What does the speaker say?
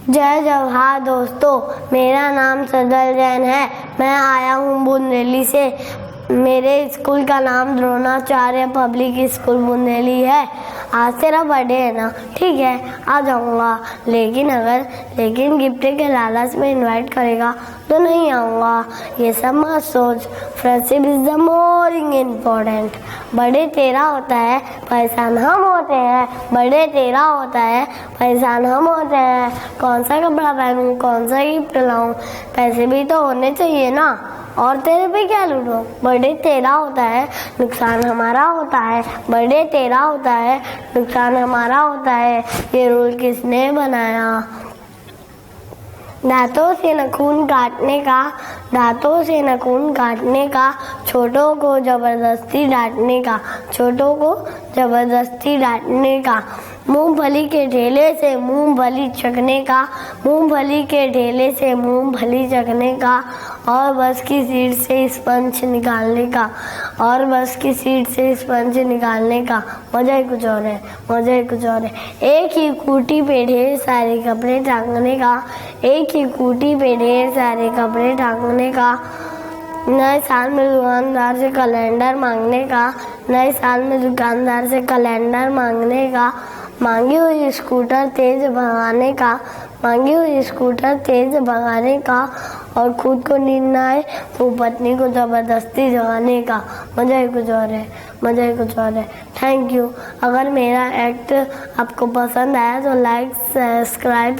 जय जवाहर दोस्तों, मेरा नाम सदल जैन है। मैं आया हूँ बुंदेली से। मेरे स्कूल का नाम द्रोणाचार्य पब्लिक स्कूल बुंदेली है। आज तेरा बर्थडे है ना, ठीक है आ जाऊँगा, लेकिन गिफ्ट के लालच में इनवाइट करेगा तो नहीं आऊँगा। ये सब मत सोच, friendship is the more important. Birthday तेरा होता है, परेशान हम होते हैं। बर्थडे तेरा होता है, परेशान हम होते हैं। कौन सा कपड़ा पहनूं, कौन सा गिफ्ट लाऊं, पैसे भी तो होने चाहिए ना, और तेरे पे क्या लूटूं। बर्थडे तेरा होता है, नुकसान हमारा होता है। बर्थडे तेरा होता है, नुकसान हमारा होता है। ये रूल किसने बनाया। दांतों से नाखून काटने का, छोटों को जबरदस्ती डांटने का, मूंगफली के ढेले से मूंगफली चखने का, और बस की सीट से स्पंज निकालने का, मजा ही कुछ और है। एक ही खूंटी पे ढेर सारे कपड़े टांगने का, नए साल में दुकानदार से कैलेंडर मांगने का, मांगी हुई स्कूटर तेज भगाने का, और खुद को नींद न आए तो पत्नी को जबरदस्ती जगाने का। मजा ही कुछ और है। Thank you. अगर मेरा एक्ट आपको पसंद आया तो लाइक, सब्सक्राइब